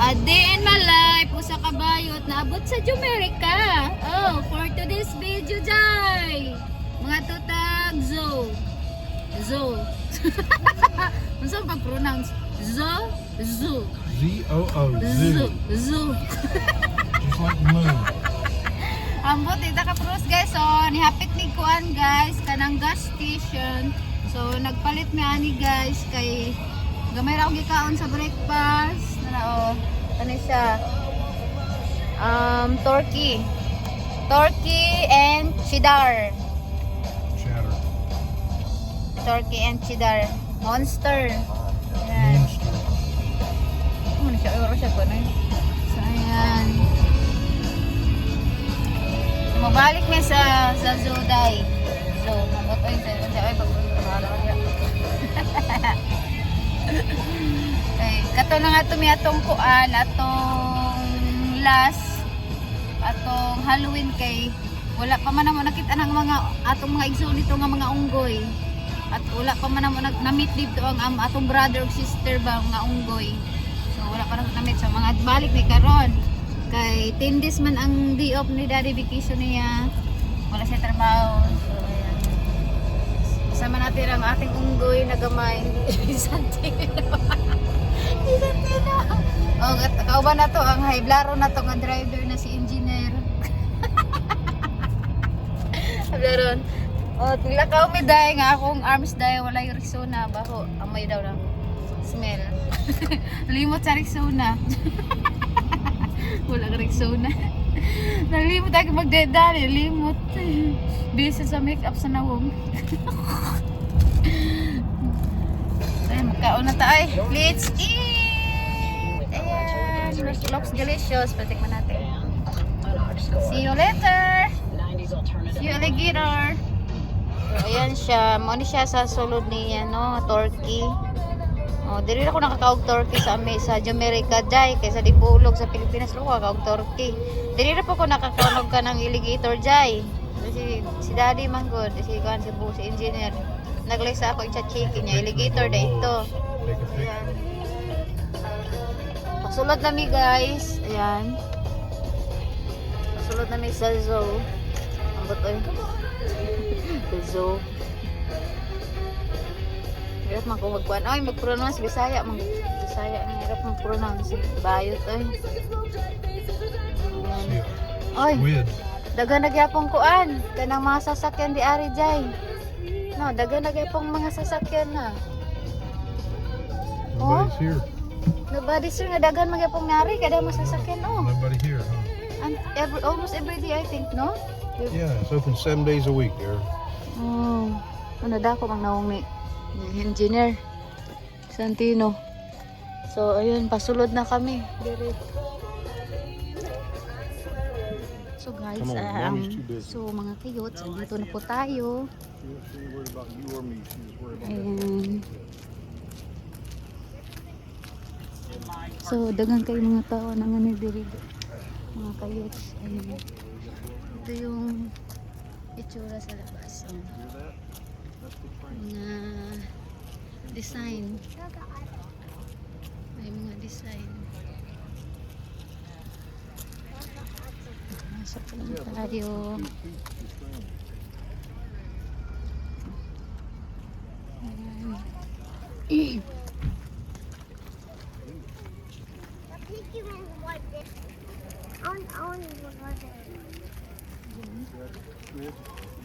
A day in my life, usa ka bayot, naabot sa Jamaica. Oh, for today's video, Jai. Mga tutag, Zo. Zo. Ano saan pag-pronounce? Zo? Zo. Z-O-O. Zo. Zo. Just like the moon. Ambot, ita ka pros guys. So, nihapit ni Kuan guys, kanang gas station. So, nagpalit mi ani guys, kay gamay ra og gikaon sa breakfast. Ano siya? Turkey. Turkey and cheddar. Chatter. Turkey and cheddar. Monster. Ayan. Monster. Ano siya? Euro siya ko na. So, ayan. So, mabalik mi sa Zoday. So, mabutoy sa ay pagbahala ka niya. Okay, kato na nga ito may atong kuan, atong last, atong Halloween kay wala pa man mo nakita ng mga atong mga igsoon nito nga mga unggoy. At wala pa man mo na-meet dito ang atong brother or sister ba nga unggoy. So wala pa na-meet sa mga balik ni karon. Kay 10 days man ang day off ni Daddy, vacation niya. Wala siya trabaho. So ayan. Kasama natin ang ating unggoy na gamay. Santino. Santino. Oh, kauban na to ang haiblaro na to nga driver na si engineer. Hablaron. Oh, tilakaw mi day nga akong arms day wala yung Rexona baho. Amoy daw lang. Smell. Limot sa Rexona. Wala ka Rexona. Nalimot ako magdedali, limot. Bisa sa makeup sa nawong. Ay, magkaon na tayo. Let's eat! Ayan, looks delicious. Patikman natin. See you later! See you alligator! So, ayan siya. Muna siya sa sulod ni Turkey. Oh, dili ako nakakaog Turkey sa Jamaica Jai kaysa di bulog sa Pilipinas lo kaog Turkey. Dili na po ko nakakaog ka ng alligator Jai. Si Daddy man good, si engineer. Naglaysa ako sa chicken niya, alligator na ito. Ayan. Pasulod na mi guys. Ayan. Pasulod na mi sa zoo. Ang butoy. The zoo. Hirap man ko magkuhan. Ay, mag-pronounce Bisaya. Bisaya. Ang hirap mag-pronounce. Bayot ay. Ay. Weird. Daga nagyapong kuan. Kanang mga sasakyan di ari jay. No, daga nagyapong mga sasakyan na. Nobody's here. Nobody sir nga dagan magyapong nari kada mga sasakyan oh. Nobody here, huh? And almost every day I think, no? Yeah, it's open 7 days a week there. Oh. Ano dako mang naong ni engineer Santino. So ayun, pasulod na kami. So guys, Come on, mommy's too busy. so mga kayots, dito na po tayo. Ayan. So dagang kayo mga tao na nga diri mga kayots. Ayan. Ito yung itsura sa labas. So, mga design. May mga design. Masok lang tayo. Ayan.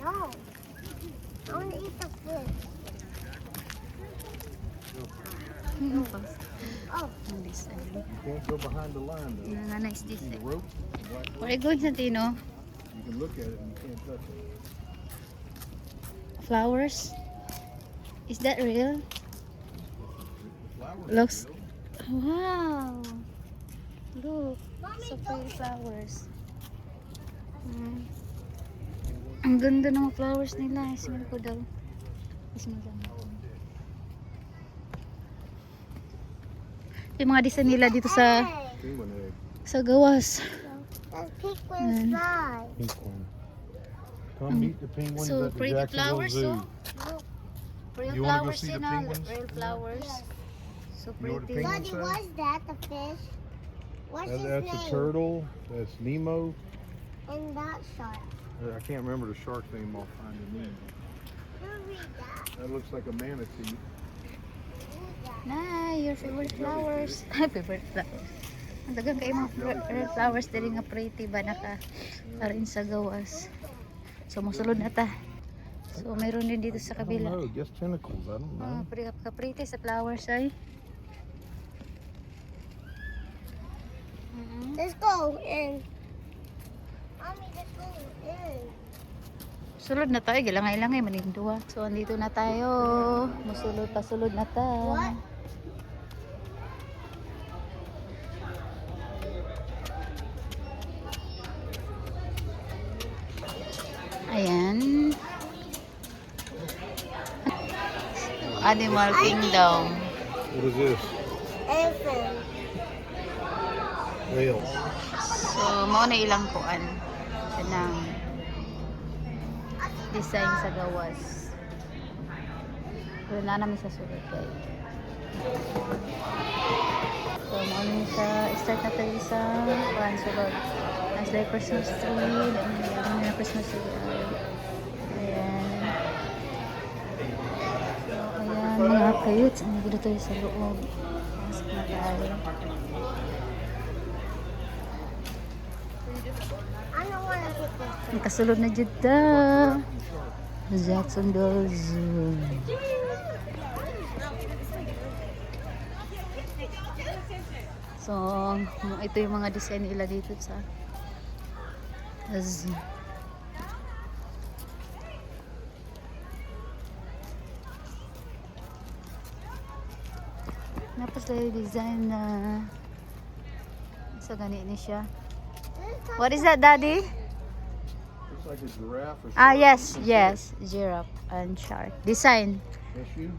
No. I want to eat the fish. Ano pa? Oh. Ang design. You can't go behind the line though. Yung nga nice See the design. rope? Where are you going, Santino? You can look at it and you can't touch it. Flowers? Is that real? Flowers. Looks. Wow! Look. So pretty flowers. Ang ganda ng mga flowers nila. Smell ko daw. Smell daw. Yung mga design nila dito sa Penguin egg. gawas. The penguins fly. Pink one. Come meet the penguins So at the pretty Jacksonville flowers, Zoo. oh. Real You wanna go flowers see the yun, ah. penguins? Real flowers. So You know what the pretty. penguins Daddy, say? was that the fish? What's his That's a name? turtle. That's Nemo. And that shark. I can't remember the shark's name offhand. Nemo. Who read that? That looks like a manatee. Read that. Nah, your favorite flowers. Favorite flowers. Ang dagang kayo mga flowers diri nga pretty ba naka arin sa gawas. So mosulod na ta. So mayroon din dito sa I don't kabila. know. Guess tentacles. I don't know. Pretty sa flowers ay. Let's go in. Mommy, let's go in. Sulod na tayo, gilangay-langay manindua. So andito na tayo. Musulod pa sulod na ta. What? Ayan. Animal Kingdom. What is this? Elephant. Whale. So, mao na ilang kuan kanang design sa gawas. Pero na namin sa sulod kay. So, mao na sa start na tayo sa kuan sulod. As like Christmas tree, dami na Christmas tree. Ayan. So, ayan mga kayuts. Nandito tayo sa loob. Pasok na tayo. I don't want to pick this. Ang kasulod na dyan ta. Jackson Dolls. So, ito yung mga design nila dito sa zoo. Tapos tayo design na sa ganito siya. What is that, Daddy? Looks like a giraffe or Ah, something. yes. Giraffe and shark. Design. Issue?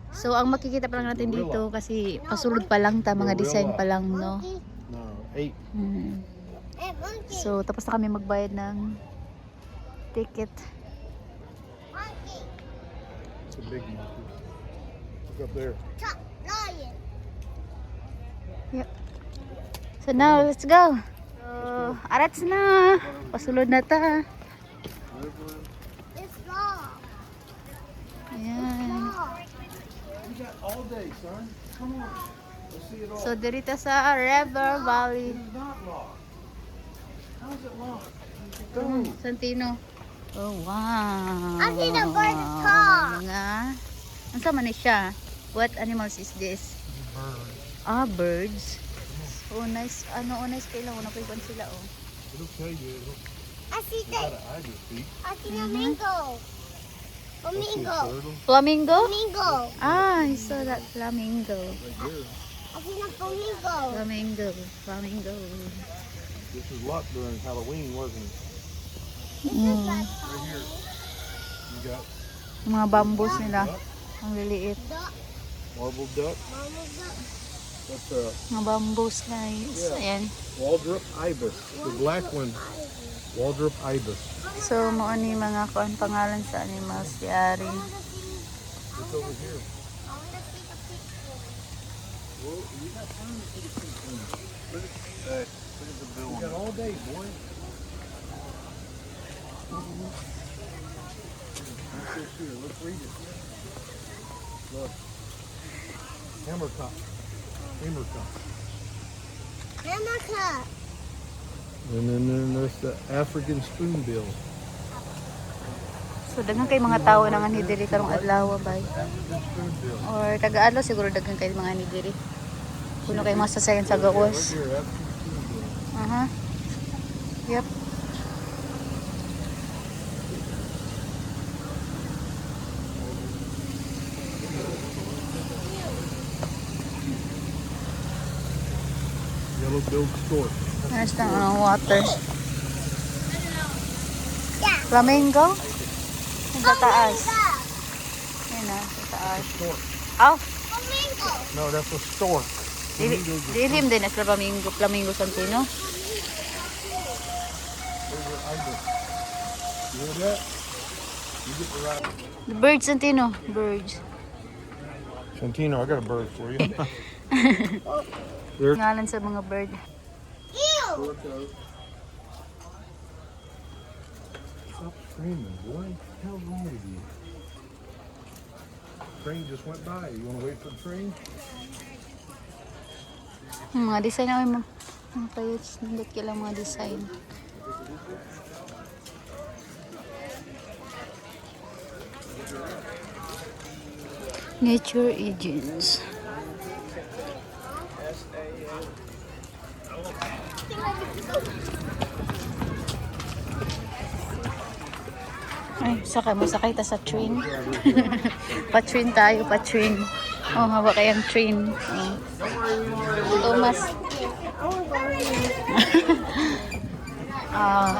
So, ang makikita pa lang natin dito kasi pasulod pa lang ta, mga design pa lang, no? Monkey. No, 8. Mhm. Hey, monkey. So, tapos na kami magbayad ng ticket. Monkey. It's a big monkey. Look up there. Top lion. Yep. So, now, let's go. So, arats na. Pasulod na ta. It's long. Ayan. Long. You got all day, son. Come on. Let's see it all. So, dito sa River Valley. It's not lost. How is it lost? Go. Santino. Oh, wow. I see the bird car. Mga, ang sama na siya. What animals is this? Bird. Ah, birds. Oh, nice. Ano, nice kayo lang. Una ko iban sila, oh. It'll tell you. It'll, I see you got the. an ibis feet. I see a mango. I see a Flamingo. turtle Flamingo? Flamingo. Ah, I saw that flamingo. right there. I see a flamingo. Flamingo. Flamingo. This was luck during Halloween, wasn't it? Mm. Right here. You got Mga bamboos nila. duck, Ang liliit. Duck. marble duck. Mama duck. That's Mga bamboos, guys. Yeah. Ayan. Waldrop ibis. The black one. Waldrop ibis. So, mo ni mga kuan pangalan sa animals. Yari. I want to see. It's over here. I want to see the picture. Well, you got time to see the picture. Look at the bill. You got all day, boy. What's this here? Let's read it. Look. Hammercock. Hammercock. Hammer cut. And then there's the African spoonbill. So, daghan kay mga tao na nga ni diri karong adlaw bay. African spoonbill. Or taga-adlaw siguro daghan kay mga ni diri. Kuno kay mga sasayan sa gawas. Right here, African spoonbill. Aha. Yep. Yellow-billed stork. Nice na water. Yeah. Flamingo? Sa taas. Flamingo. Ayun na, sa taas. Stork. Oh, Flamingo. No, that's a stork. dilim din na flamingo, flamingo Santino. There's your ibis. You hear that? You get the right. The birds Santino, birds. Santino, I got a bird for you. Ngalan sa mga bird. Look out. Stop screaming, boy. What the hell's wrong with you? Train just went by. You want to wait for the train? Mga design na mga kayuts. Nandot ka lang mga design. Nature Agents. Ay, sakay ta sa train. Pa-train tayo, pa-train. Oh, hawa kayang train. Oh. Thomas.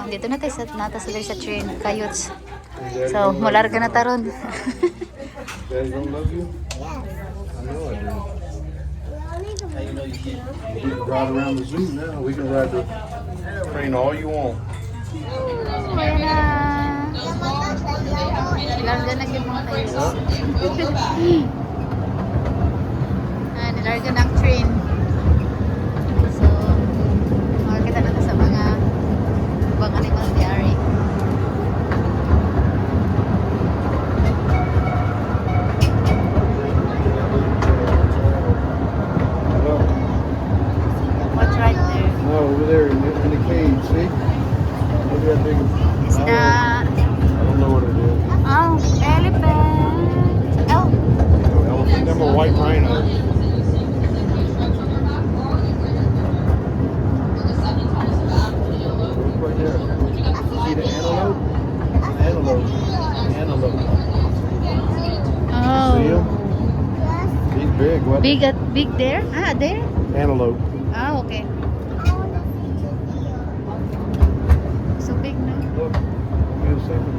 Dito na tayo sa train, kayuts. So, mularga na taron. Daddy don't love you? I know I do. We can ride around the zoo now. We can ride the train all you want. Kaya na. Nilarga na yung mga kayuts. Nilarga na ang train. So, makakita na sa mga ibang animal diary. Look. What's right there? No, over there in the cage, see? Look at that big... Is that... I don't know what it is. Oh, elephant. Oh. Elephant. Them are white rhinos. Look right there. See the antelope? Antelope. Antelope. Oh. See him? He's big. What? Big there? Ah, there? Antelope. Ah, okay. So big na. Look. Give me a second.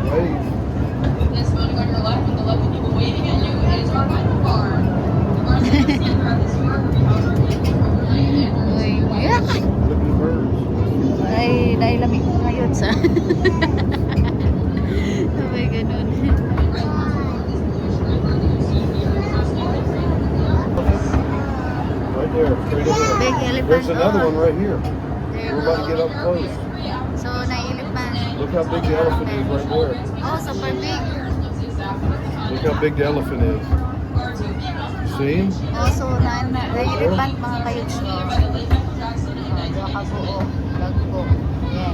Wait. This voting on your left with the lovely people waving at you is our final bar. The bars in the center of the store will be Uy, yeah. Look at the birds. Ay, dahil lamig ko ngayon sa... Sabay ganun. Right there. Straight ahead. Big elephant. There's another one right here. There We're about to get up close. So, na-elephant. Look how big the elephant is right there. Oh, super big. Look how big the elephant is. See him? Oh, so na-elephant mga kayuts. Dua ka buo. Lagko. Yeah.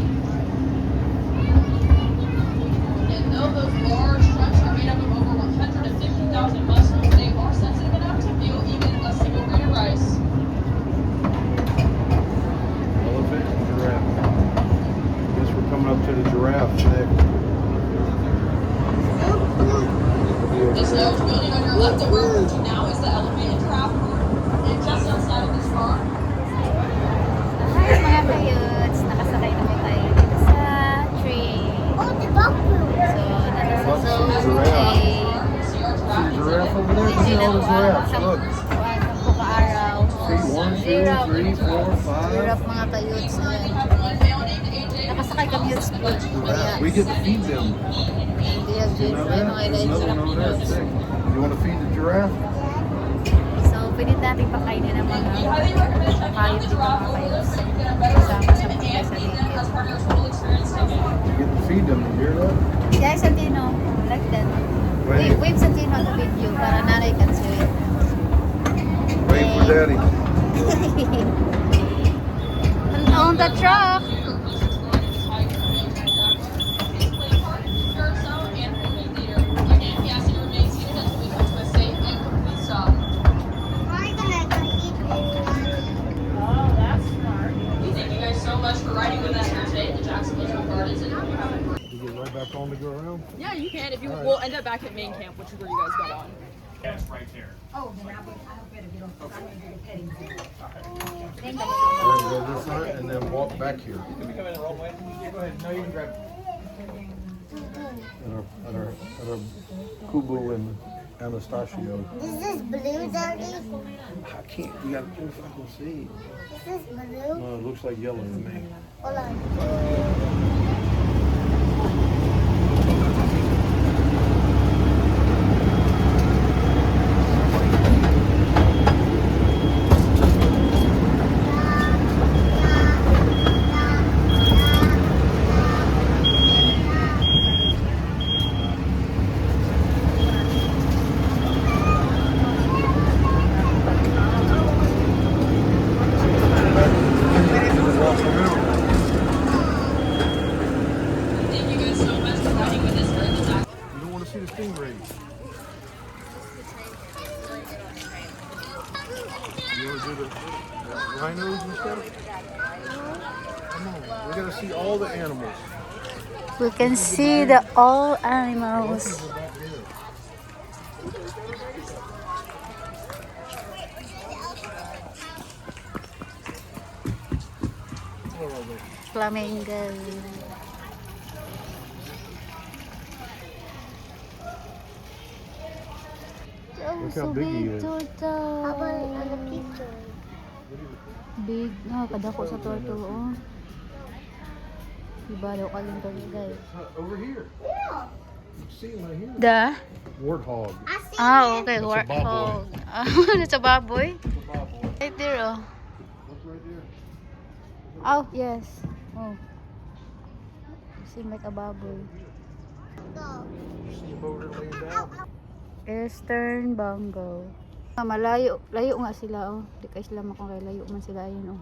And though those large trucks are made up of over 150,000 muscles, they are sensitive enough to feel even a single grain of rice. Elephant and giraffe. Guess we're coming up to the giraffe next. This large building on your left that we're approaching now is the Elephant and Giraffe Park. And just outside of this farm, Hi mga kayuts. Nakasakay na tayo dito sa train. Oh, the buffalo. So, nasa Look, zone see the giraffe. A. see our See giraffe. the giraffe over there? See all the giraffes. Look. Sampu ka araw. See, 1, 2, 3, 4, 5. Giraffe mga kayuts. Ayan. Nakasakay kami yung speed. Giraffe. We get to feed them. Hindi yung See jeans. that? Ay, mga There's ilayin another one over there. Sick. You want to feed the giraffe? So, pwede natin pakainin ng mga hayop dito mga kayuts. Kasama sa pagkay sa liquid. You get to feed them. You hear that? Guys, Santino, like that. Wait. Wave Santino on the video para nanay can see it. Wait for daddy. On the truck. I'm gonna go eat this Thank you guys so much for riding with us here today at the Jacksonville Zoo Gardens. And You get right back on to go around? Yeah, you can. If you we'll end up back at main camp, which is where you guys go on. We're gonna go this side and then walk back here. At our Kubu and Anastasio. Is this blue, Daddy? I can't. You gotta pull if I can see. Is this blue? No, it looks like yellow to me. Hold on. You want to do the rhinos and stuff? Come on, we gotta see all the animals. We can see the all animals. Flamingo. Oh, Look so how big he big, is. turtle. How about on the picture? Big. No, kadako sa turtle, oh. Diba daw kaling turtle, guys. Over here. Yeah. You see him right here. The? Warthog. I see Ah, okay. That's a Warthog. baboy. That's a baboy? It's a bobboy. Right there, oh. Look right there. Oh, yes. Oh. Seem like a baboy. go. You see him over there laying down? Eastern Bongo. Malayo. Layo nga sila, oh. Di kayo sila makakay. Layo man sila, ayun, oh.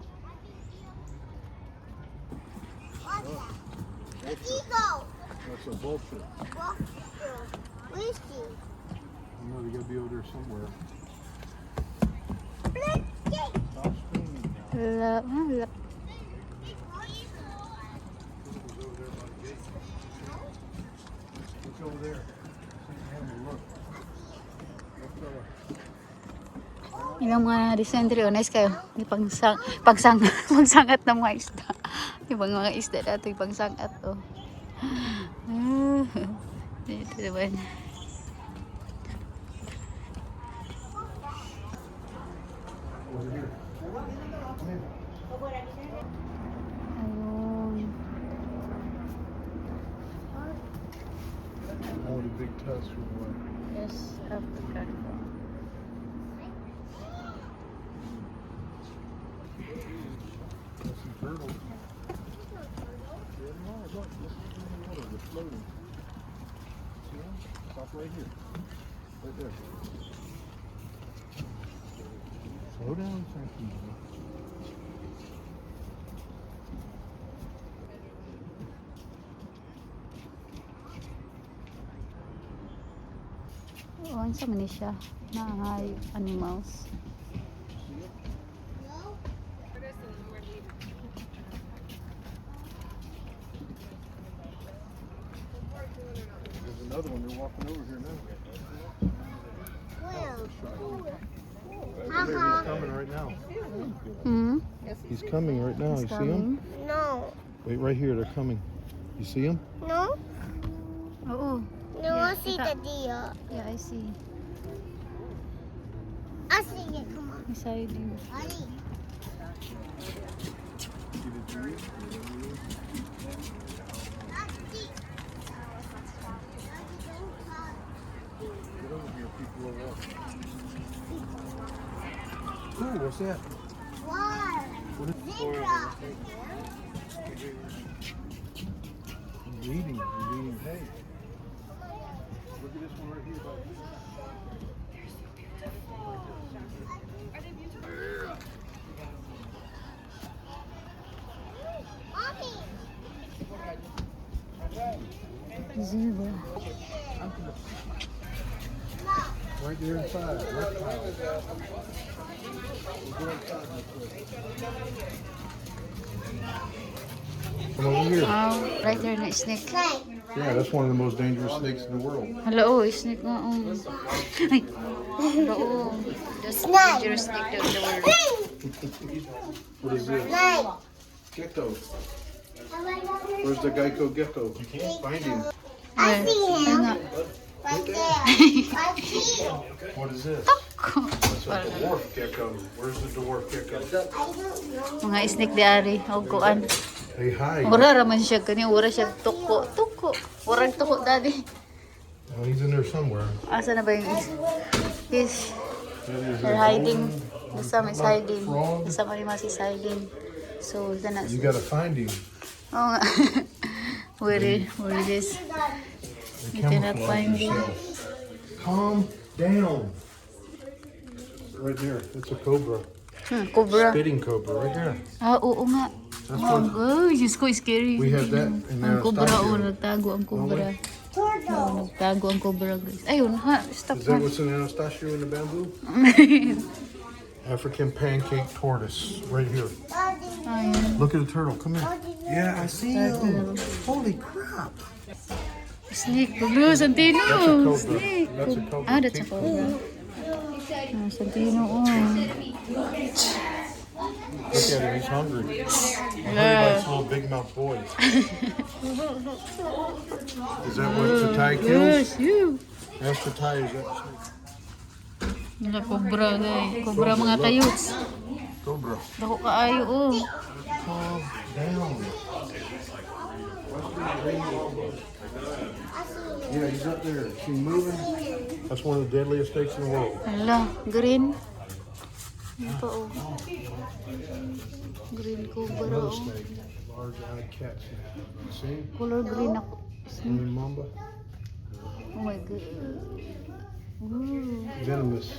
Eagle. That's a vulture. Where is he? You know, they gotta be over there somewhere. Look. Stop screaming now. La. Look over there. See the animal, look. Look, fella. Ilang mga dysentery, oh. Nice kayo. Di pagsangat ng mga isda. Ibang mga isda nato, pagsangat, oh. Dito naman. Over here. Ayun. All the big tusks are away. Yes, Africa. There's some turtles. Yeah, look, this is in the water. They're floating. See them? Stop right here. Right there. Slow down, Frankie. Oh, ano sa man siya? Nahay animals. There's another one. They're walking over here now. Where? There, he's coming right now. Hmm? He's coming right now. You see him? No. Wait, right here. They're coming. You see him? No? Oo. No, Yeah, I see the deer. Yeah, I see. I see it. Come on. Beside you. Buddy. See the tree? Get over here. People are walking. Ooh, what's that? What? What is Zebra. He's eating. He's eating hay. Look at this one right here. Bud. Mommy. Zebra. Right there inside. Reptiles. We'll go inside real quick. Come over here. Oh, right there na snake. Snake. Yeah, that's one of the most dangerous snakes in the world. Hello, oh, snake nga. Oh. Ay. Hello, oh. That's the dangerous snake daw in the world. What is this? Snake. Gecko. Where's the Geico gecko? You can't find him. I see Ay him. nga. Right there. I see him. What is this? Tako. That's a dwarf gecko. Where's the dwarf gecko? I don't know. Mga snake di ari. O kuan. They hide. Ura raman siya kani. Ura siya tuko. Tuko. Urang tuko daddy. Oh, he's in there somewhere. Asa na ba yung fish? That is They're a hiding. golden- The some is hiding. Frog. The some animals is hiding. So, kana. You gotta find him. Oo nga. Where it is? They You cannot camouflage find him. themselves. Calm down. Right there. It's a cobra. Cobra. Spitting cobra right there. Ah, oo nga. That's Oh, what oh, Diyos ko, scary. we have that in Ang cobra, Anastasio. oh, nagtago ang cobra. Oo, nagtago ang cobra, guys. Ayun, ha, stop Is that ha. what's in Anastasio in the bamboo? African pancake tortoise right here. Ayun. Look at the turtle. Come here. Yeah, I see him. Holy crap. Snake. Blue, Santino. That's a cobra. Snake. That's a cobra. Ah, that's a cobra. Ah, Santino, oh. Look at him. He's hungry. He likes little big mouth boys. Is that what Tatai kills? Yes, you. Ask Tatai, is that snake? Wala, cobra, guys. Cobra mga kayuts. Cobra. Dako kaayo, oh. Calm down. Yeah, he's up there. Is he moving? That's one of the deadliest snakes in the world. Hala, green. Ito, oh. Green cobra, Another oh. snake. Large-eyed cat snake. You see him? Color green ako. Green mamba. Oh my god. Ooh. Venomous.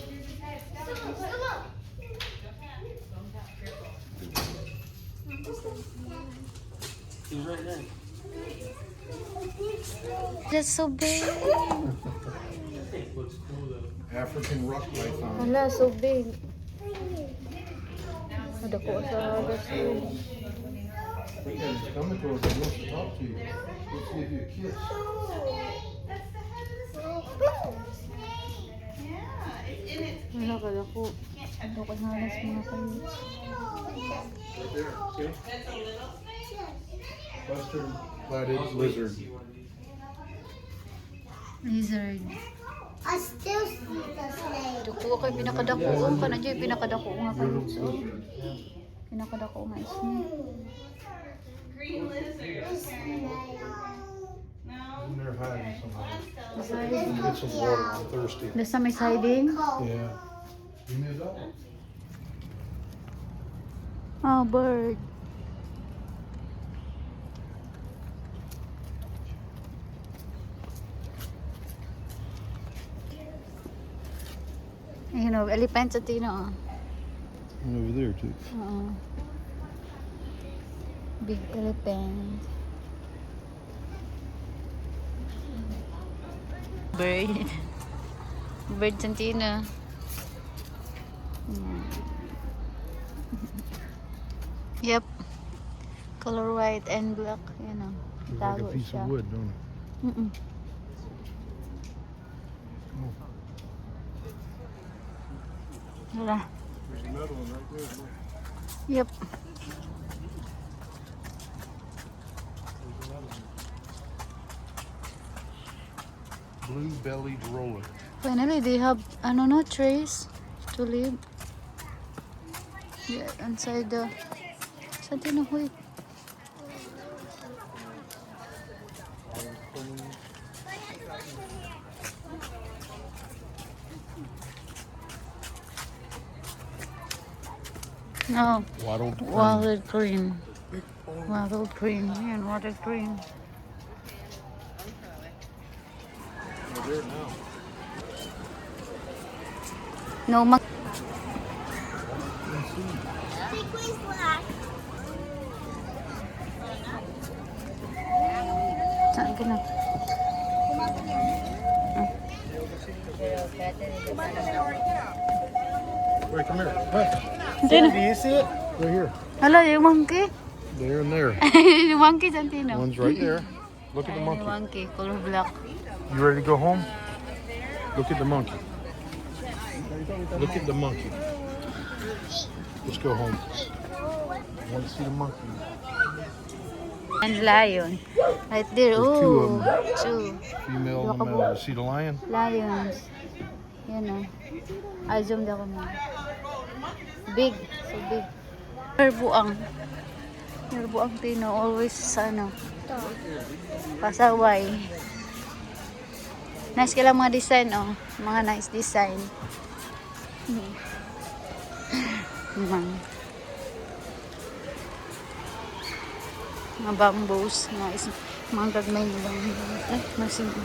That's so big. African rock python. Hala, so big. Dako sa halos. Look at his stomach over. He wants to talk to you. Let's give you a kiss. Hala ka dako. Dako ka halos mga kayuts. Right there. See? Western flathead lizard. Lizard. I still see the snake. Dako kay pinakadako. Ang kana dyan, pinakadako nga kayuts. Oh. Lizard. Pinakadako nga snake. And they're hiding somewhere. Hiding. Get some water. I'm thirsty. Nasa may hiding. Yeah. Give me a dog. Oh, bird. You know, elephant sa Tino. Over there too. Big elephant. Bird. Bird sa Tino. Yep. Color white and black. You know. Looks like Tago a piece siya. of wood, don't it? Mm-mm. Wala. There's another one right there. Look. Yep. There's another one. Blue-bellied roller. Finally, they have no trays to live. Yeah, inside the. Saan tinuhoy? No, Wattled crane. water cream. Water cream. Yan, water cream. They're there now. No, Sequins black. saan ka na? Wait, come here. Hey. Sino? Do you see it? Right here. Hala, yung monkey. There and there. Yung monkey, saan tino? One's right there. Look at the Yung monkey. monkey, color black. You ready to go home? Look at the monkey. Look at the monkey. Let's go home. I want to see the monkey. And lion. Right there. There's two of Oh, them. two. Female and the male. You see the lion? Lions. Yan o. I zoomed ako mo. Big. So big. Herbuang. Herbuang tino. Always sa ano. Pasaway. Nice ka lang mga design oh. Mga nice design. Mga bamboos. Mga gagmay na bamboos. Ay, masin ako.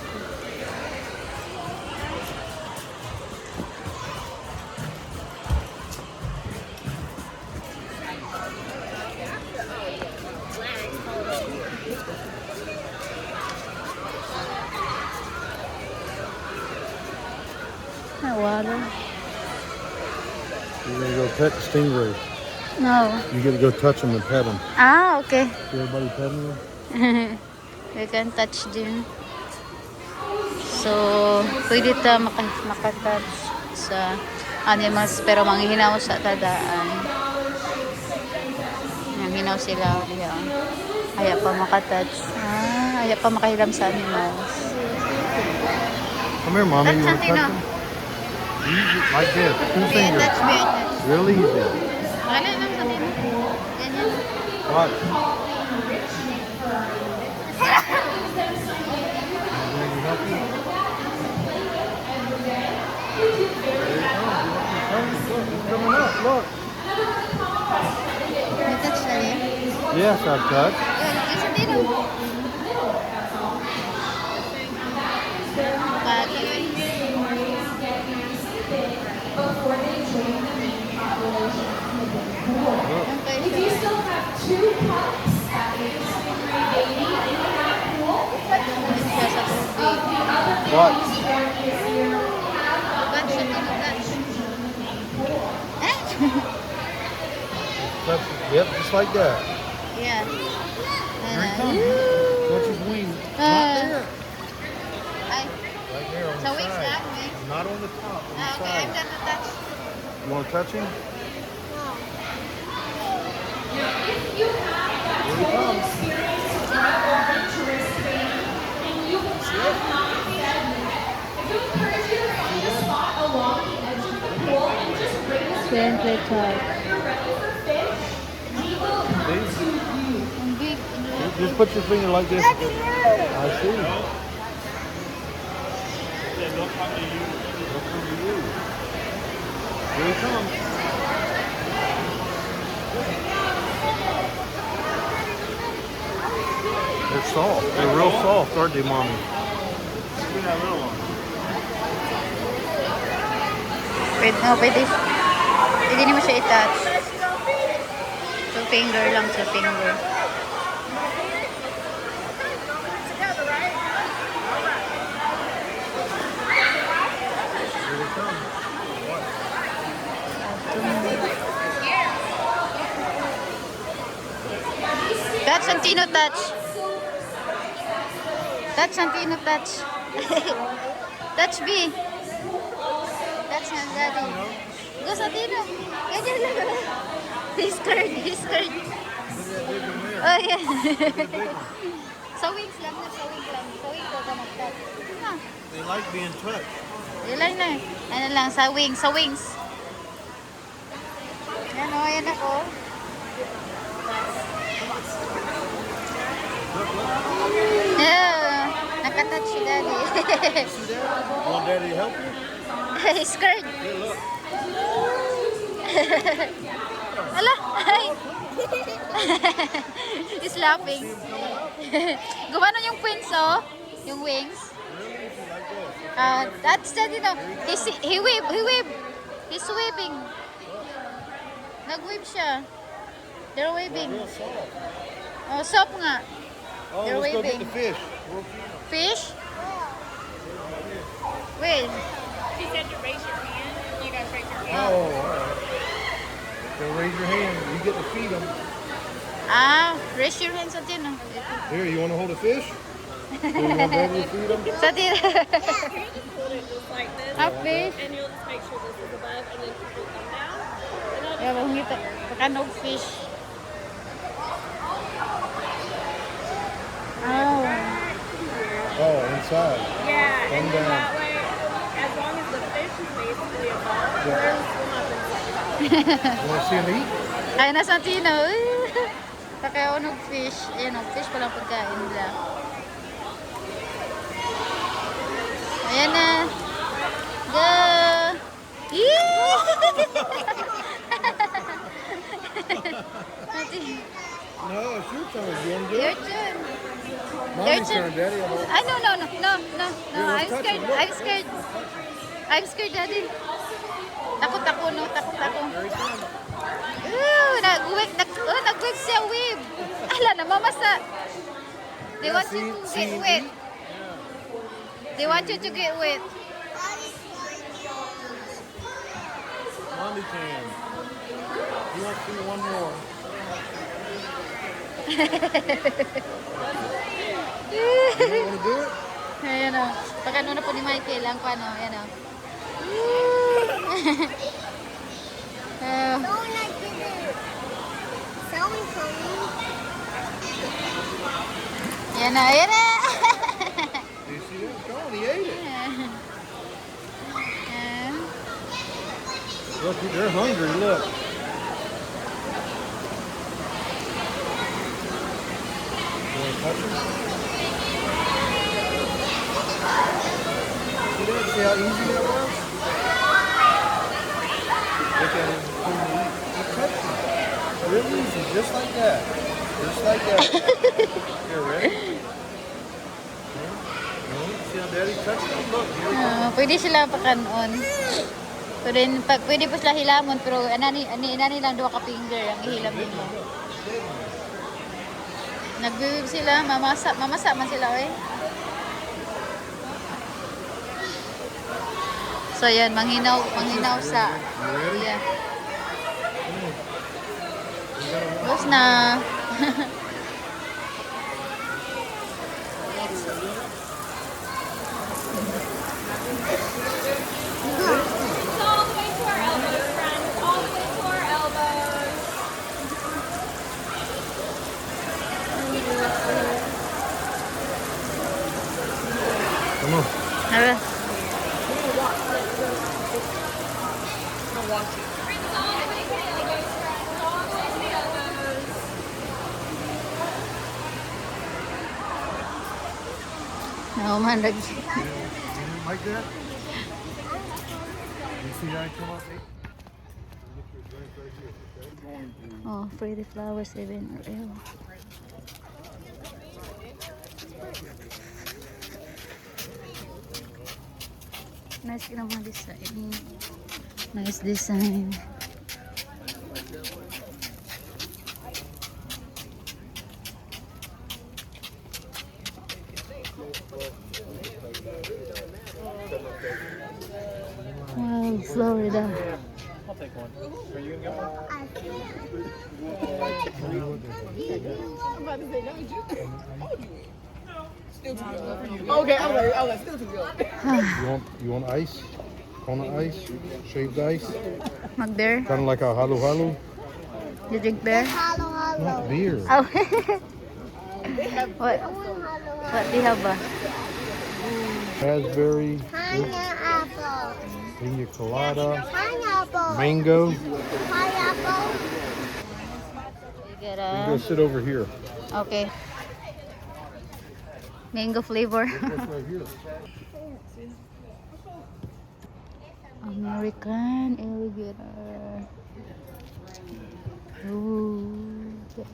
Water. You're gonna go pet the stingray. No. You get to go touch them and pet them. Ah, okay. See everybody petting them? We can touch din. So, pwede ta makatouch sa animals pero manghihinaw sa tadaan. Manghihinaw sila diha. Aya pa makatouch. Ah, aya pa makahilam sa animals. Come here, mommy. You want to Touch touch something, them? Easy, like this. Two Be fingers. touch, be touch. Real easy. Wala lang sa din. Ganyan. Watch. Let me help you. There you go. Look, it's coming up. Look. May touch na rin. Yes, I've touched. Yun, sa din. Look. You still have 2 pups at age 3, baby, in that pool. Watch. Touch it. Yep, just like that. Yeah. Here he comes. Touch his wing. Not there. Ay, Right there on sa the wings side. lang, wings. Not on the top. On the Ah, okay, I'm side. done to touch. You want to touch him? Here he comes. Gently touch. See? Ang big. Just put your finger like this. I see. They'll come to you. Here he comes. They're soft. They're real soft, aren't they, mommy? Look at that little one. Pwede, no, pwede. Pwede naman siya i-touch. So, finger lang sa finger. Here they come. Touch, Santino, touch. Touch, Santino, touch. Touch, B. Touch na, daddy. Go, Santino. Ganyan lang. He's scared, he's scared. Oh, yeah. Sa wings lang na, sa wings lang. Sa wings ko ka mag-touch. Ah, They like being touched. yun na. Ano lang, sa wings, sa wings. Yan o, yan ako. Yeah, nakatouch si daddy. Want daddy to help you? He's scared. Ala, ay. He's laughing. Gumano yung wings, oh? Yung wings. That's daddy, no. He wave. He's waving. Nag-wave siya. They're waving. Real soft. Oh, soft nga. Oh, They're let's go get waving. the fish. Fish? Wait. She said to raise your hand. You guys raise your hand. Oh, all right. So raise your hand. You get to feed them. Ah, raise your hands sa tin. Here, you want to hold a fish? So you want daddy to feed them? Sa tin. You just hold it just like this, Ah, fish. and you'll just make sure this is above, and then people come down. And Yeah, mahungita. Pakanog fish. Oh. Oh, inside. yeah, and Come then down. that way, as long as the fish is basically above, Yeah. they'll swim up inside. You want to see him eat? Ay, nasa tino. Pakaonog fish. Ayan, fish palang pagkain nila. Ayan na. Go! Yee! No, it's your turn. You want to do Your it? turn. Mommy's turn. turn, daddy. I'm Ay, no. Here, I'm let's touch scared. it. Look. I'm scared. I'm scared, daddy. Takot ako, no? Takot ako. Here he comes. Nag-wig siya wave. Ala, namamasa. They want you to see, get see? wet. They want you to get wet. Mommy, jelly can. You want to see one more? You don't want to do it? Ayan o. Pag ano na po ni Michael, ang paano, ayan o. Don't like it. Someone coming. Ayan na, ayan na. Do you see that? Gone. He ate it. Look, they're hungry. Look. You want to touch them? See that? See how easy that was? Look at him. He touched him. Real easy, just like that. Just like that. Here, ready? See how daddy touched him? Look, here we go. Pwede sila pakanon. Pwede po sila hilamon, pero anani lang duwa ka finger ang ihilam nila. Nagbiwib sila, mamasa man sila eh. So yan, manghinaw sa yeah. Bus na. All the way to our elbows, friends. All the way to our elbows. Come on. Ara. Man, You didn't like that? You see how he come up? Look at your drink right here, okay? oh, pretty flowers even. Ew. Nice naman design. Nice design. Wow, Florida. I'll take one. Are you gonna get one? Okay, I was still too good. You want ice? Kona ice? Shaved ice? Mag beer? Kind of like a halu halu? You drink beer? Hello, hello. Not beer. Oh. What? I want hello, What do you have ba? Raspberry, pineapple. pina colada, Pineapple. mango. Pineapple. You get You go sit over here. Okay. Mango flavor. What's right here? American alligator. Ooh, gosh.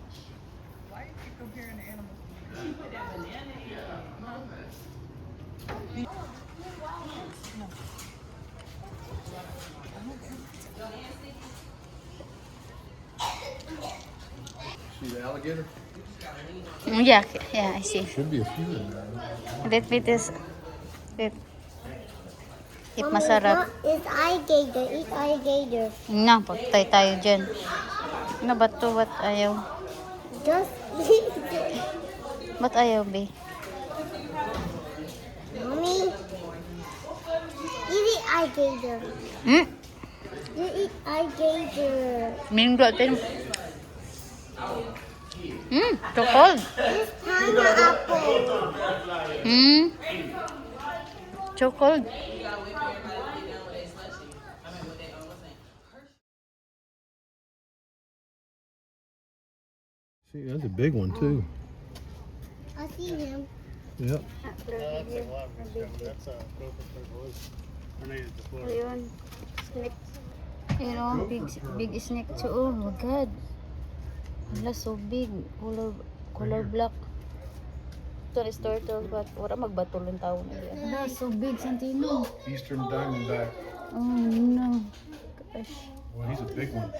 See the alligator? Yeah, I see. Should be a few in there. That bit is it. It Mommy, masarap. It's alligator. Eat alligator. Na, pagtay tayo dyan. Ano ba to? Ba't ayaw? Just eat it. Ba't ayaw, be? Mommy. You eat alligator. Hmm? You eat alligator. Mango din. So cold. It's pineapple. So cold. See, that's a big one too. I see him. Yep. Ayun. Snake. You know, big snake too. Oh my God. Wala, so big. Color black. Ito is turtle, but wala magbatol ng tao na yan. Wala, so big, Santino. Eastern diamondback. Oh no. Gosh. Well, he's a big one.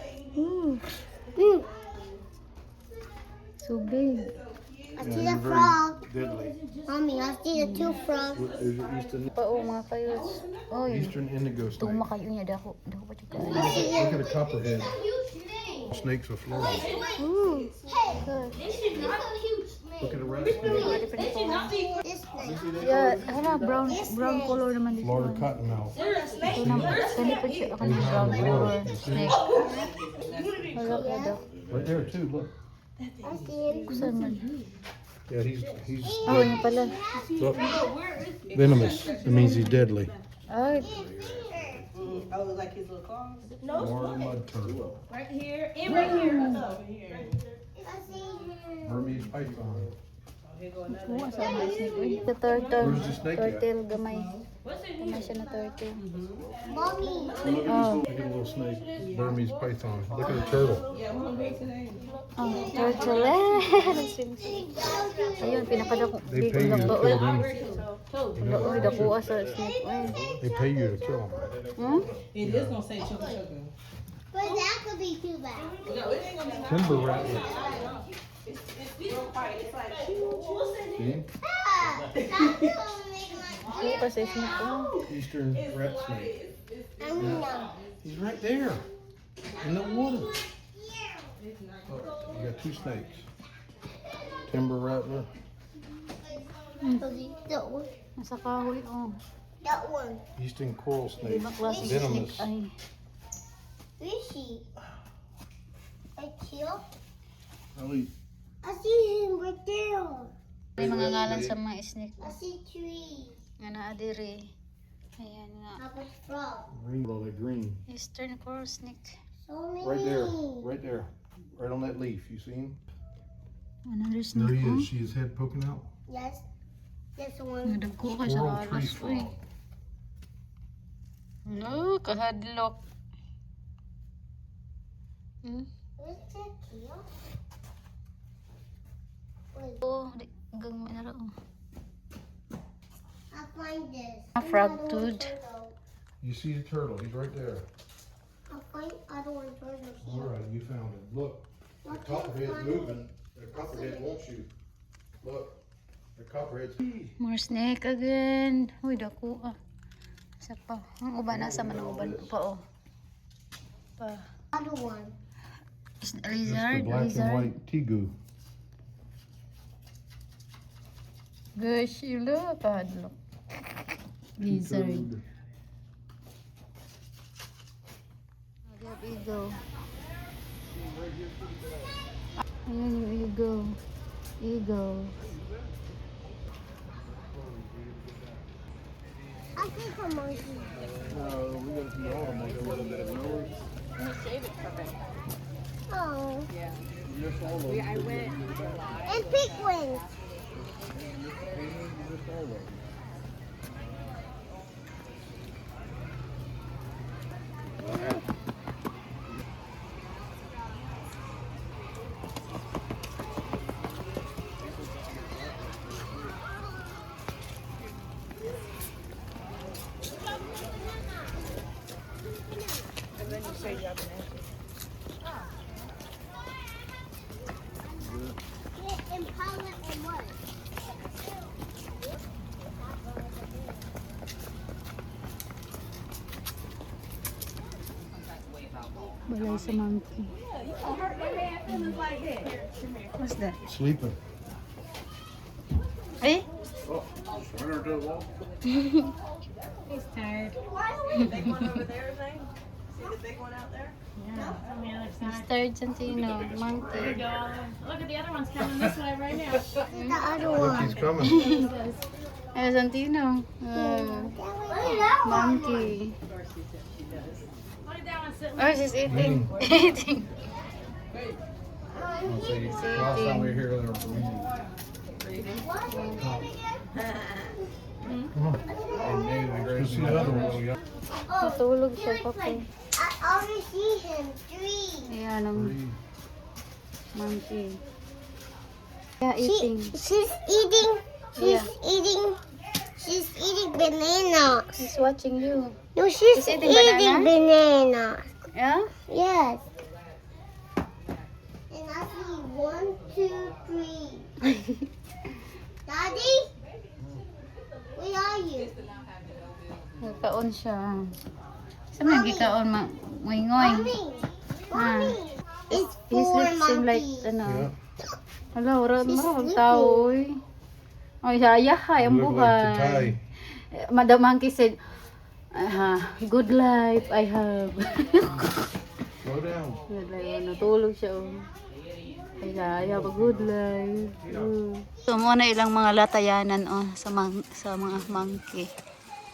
So big. I see the frog. deadly. Mommy, I see the two frogs. Is it eastern, Pa o mga kayo. Oy. eastern indigo snake? Tuma kayo niya dako. Dako pa siya. Look at a copperhead. Snakes of Florida. Ooh. Look at a rat snake. This snake. Yeah, hala brown color naman dito. Florida cottonmouth. Ito na kani pa siya kani brown color snake. Wala ka daw. Right there too, look. I see him. Saan man? Yeah, he's Oh, yun pala. look, venomous. It means he's deadly. Ay, Oh, like his little claws? More mud turtle. Right here and right here. Over here. I see him. Burmese python. Oh, here go another. buwa sa mga snake. Uy, the turtle. Where's the snake at? Turtle, gamay. Gamay siya na turtle. Mommy. Look at a little snake. Burmese python. Look at a turtle. Yeah, we're gonna go today. Oh, turtle. Ayun, pinakadako. They Big pay you na to ba? kill them. Wala, uy, dakuha sa snake. Uy. They pay you to kill them. Hmm? It is gonna say sugar sugar. But that could be too bad. No, it ain't gonna be. Timber rattler. It's real quiet. It's like See? Ah, that's gonna make my Buka sa snake. Oh. Eastern rat snake. I mean, no. He's right there. In the water. Look, you got two snakes. Timber rattler. That one. Nasa kahoy. Oh. That one. Eastern coral snake. Ibang klase snake. Venomous. Ay. Where is she? Right here? Ellie, I see him right there. May mga ngalan sa mga snake. I see trees. Nga naadiri. Ayan nga. How about frog? green, all that green. Eastern coral snake. So many. Right there. Right there. Right on that leaf. You see him? Another There snake. he Oh. is. See his head poking out? Yes. This one. Nadagko ka sa Coral tree alas. Uy. frog. No, kahadlok. Hmm? Where's that here? Wait, Oh, di hanggang may nara. Oh. I'll find this. A frog Other tooth. turtle. You see the turtle? He's right there. I'll find other one turtle All here. right, you found him. Look, the What copperhead's kind? moving. The copperhead wants you. Look, the copperhead's. More snake again. Uy, dako ah. Isa pa. Ang uban nasa man ang uban pa oh. Pa. Other one. Is That's the lizard, black and lizard. white tegu. Gosh, you look kahadlok. Lizard. Agad eagle. Ayan yung eagle. Eagle. I think a monkey. No, we got to see all of them. Oh. Yes, all of them. And penguins. Yes, all of them. Yeah, Impala and what? Balay sa monkey. What's that? Sleeping. Eh? Oh, surrender to the wall. He's tired. Big one over there, thing. See the big one out there? He's tired, Santino. Monkey. Look at the other one's coming this way right now. The other Look, one. he's coming. Eh, Santino. Monkey. Look at that one sitting. Oh, she's eating. Eating. I'll say, last time we were here, they were reading. Come on. Let's see the other one. Oh, Natulog siya here's pa one. po. I already see him. Three. Ayan ang Three. monkey. Yeah, eating. She's eating. She's Yeah. eating. She's eating banana. He's watching you. No, she's She's eating eating banana. Yeah? Yes. And I see 1, 2, 3. Daddy? Where are you? Nagkaon siya. Sa mga gikaon, ngoy-ngoy. Mommy. Ah. Mommy. It's His four lips seem like, monkeys. ano. Yeah. Hala, maraming tao, oy. Ay, sayahay ang You look like buhay. Tatay. Madam Monkey said, good life I have. Slow down. Natulog siya. Oh. Ay, I have a good life. So, muna ilang mga latayanan sa mga monkey.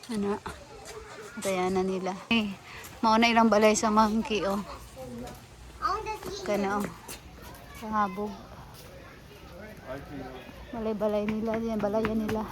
Ano? Latayanan nila. Ay, mauna ilang balay sa monkey. I want to see. Kana. Pahabog. Balay-balay nila. Yan, balayan nila.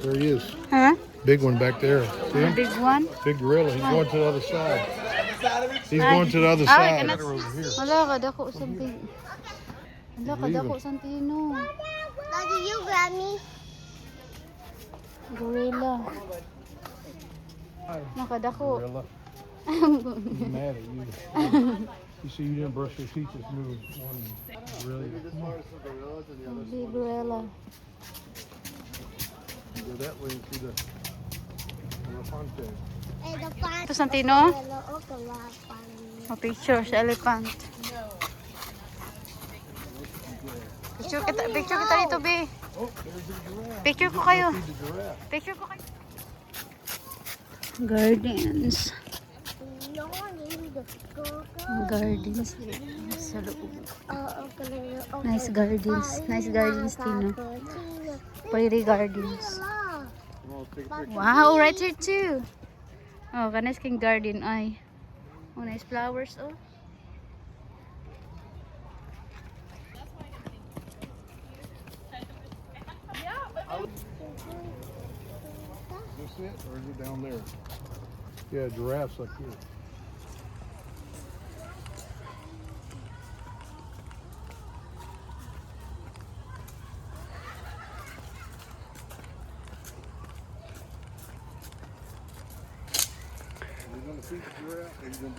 There he is. Huh? Big one back there. See A him? big one? Big gorilla. He's going to the other side. He's going to the other Ay, side. kanas. Over here. Wala ka dako something. Wala ka dako santino. Daddy, you grab me. Gorilla. Nakadako. Gorilla. He's mad at you. You see, you didn't brush your teeth this new morning. Really? Come on. Big gorilla. Go that way and see the elephante. Ito santino. O picture sa elephant. Picture kita dito, be. Oh, there's the giraffe. Picture ko kayo. See the giraffe. Picture ko kayo. Gardens. Gardens sa loob. Nice gardens. Nice gardens, Tino. Prairie gardens. Wow, right here too. Oh, kanis king garden ay. Oh, nice flowers oh. Is this it, or is it down there? Yeah, giraffes up here.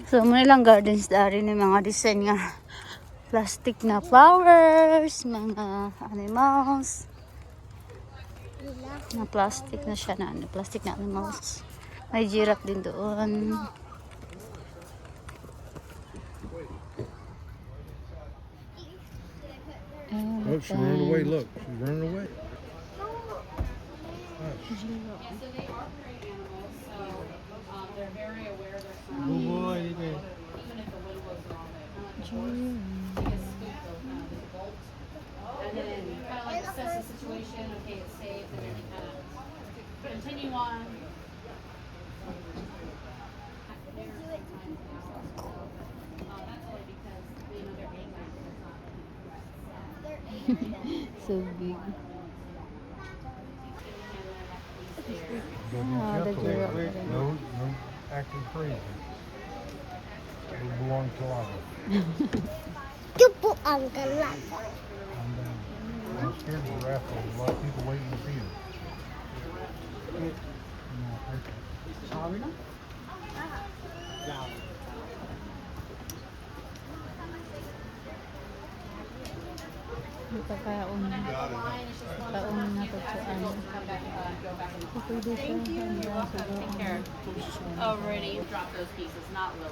So, muna lang gardens dari ni mga design nga plastic na flowers, mga animals. Na plastic na siya na, plastic na animals. May giraffe din doon. Oh, she's running away. Look, she's running away. Yeah, so they are prey animals, so they're very aware they're Oh boy, even if the wind blows wrong, they just scoop the bolt, and then kind of like assess the situation. Okay, it's safe, and then you kind of continue on. So big. Gotta be the careful. giraffe. No acting crazy. They belong to life. You put on the light. I'm scared of giraffe. There's a lot of people waiting to see him. Kaon na to sa ano. Pwede siya. Take care. Already drop those pieces, not Willow.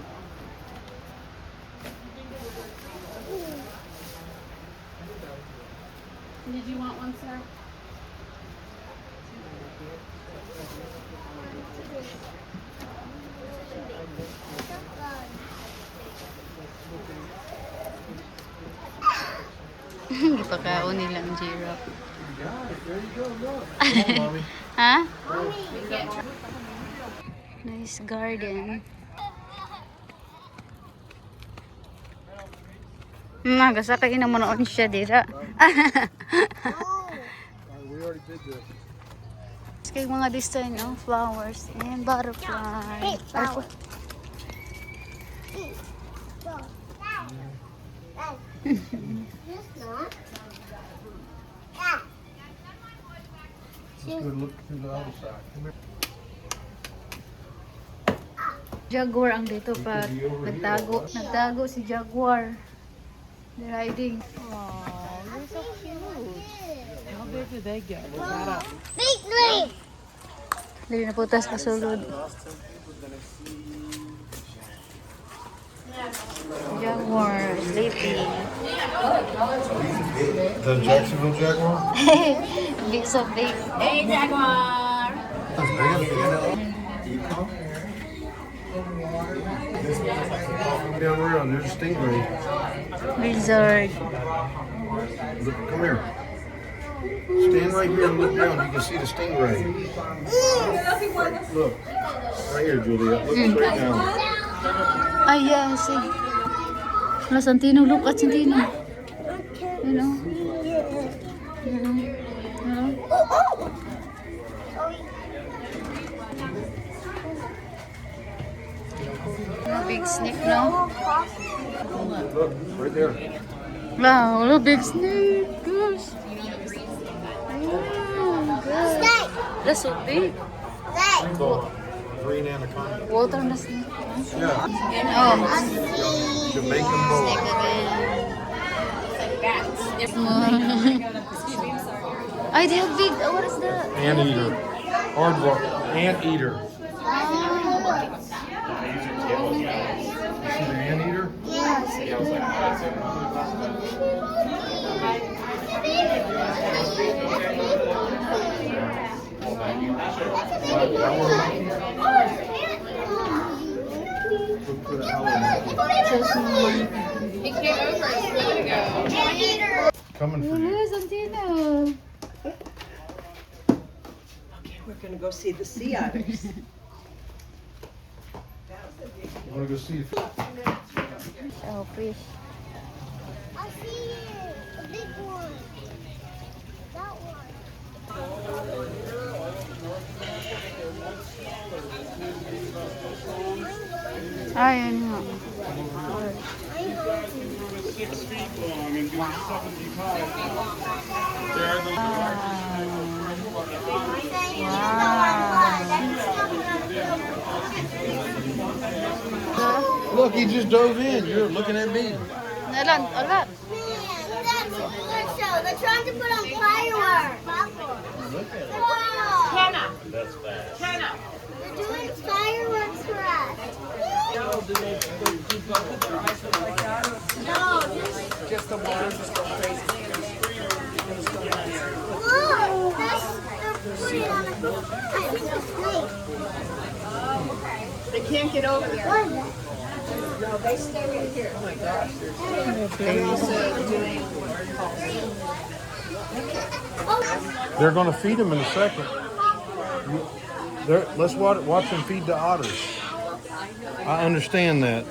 Did you want one, sir? Ipakaon nila ang giraffe. Come on, Mommy. Ha? Nice garden. Gasa kayo na manoon siya dira. We already did this. Kaya mga design ng flowers and butterfly. Hey, flower. This not. Yeah. Let's go look through the other side. Come here. Jaguar ang dito pa. Nagtago si Jaguar. They're hiding. Oh, they're so cute. How big did they get? Big three. Dali na putas kasulod. Jaguar, sleepy. The Jacksonville Jaguar? Big so big. Hey, Jaguar! Down around, there's a stingray. Lizard. Look, come here. Stand right here and look down. You can see the stingray. Look. Right here, Julia. Look straight down. Ay, yeah, see. Wala, Santino, look at Santino. You know? Big snake, no? Look, right there. Wow, what a big snake. Gosh. Snake. That's so big. Snake. Green anaconda. Water na snake. Yeah. Oh. Jamaican boa. Ay, they have big. What is that? Anteater. Aardvark. Anteater. You see the anteater? Look for the owl monkey. He came over a minute ago. Coming for you. Wala, Santino. We're gonna go see the sea otters. You want to go see? Oh, fish. I see it. A big one. That one. Ayun nga. Look, he just dove in. You're looking at me. Nalan, ala. That's show. They're trying to put on fireworks. Hannah. Hannah. They're doing fireworks for us. No, do both of their eyes look like that? No, Just the one just go crazy. whoa, that's they're putting on a I think a snake. They can't get over there. What is that? No, they stay right here. Oh my gosh. They're going to feed them in a second. Let's watch them feed the otters. I understand that.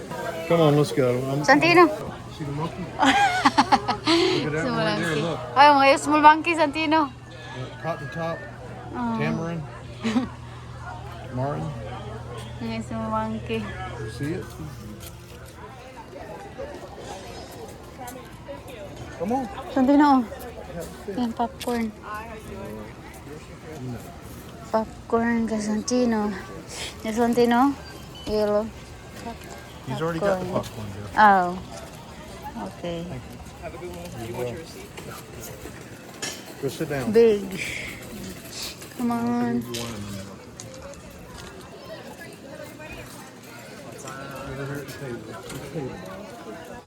Come on, let's go. Santino. See the monkey? Look at that one right there. Look. Ay, mga small monkey, Santino. Cotton top, Oh, tamarin, martin. mga small monkey. You see it? Come on. Santino, oh. Yan, popcorn. Popcorn ka, Santino. Yes, Santino. Yellow. He's already got the popcorn there. Oh. Okay. Go sit down. Big. Come on. Over here at the table.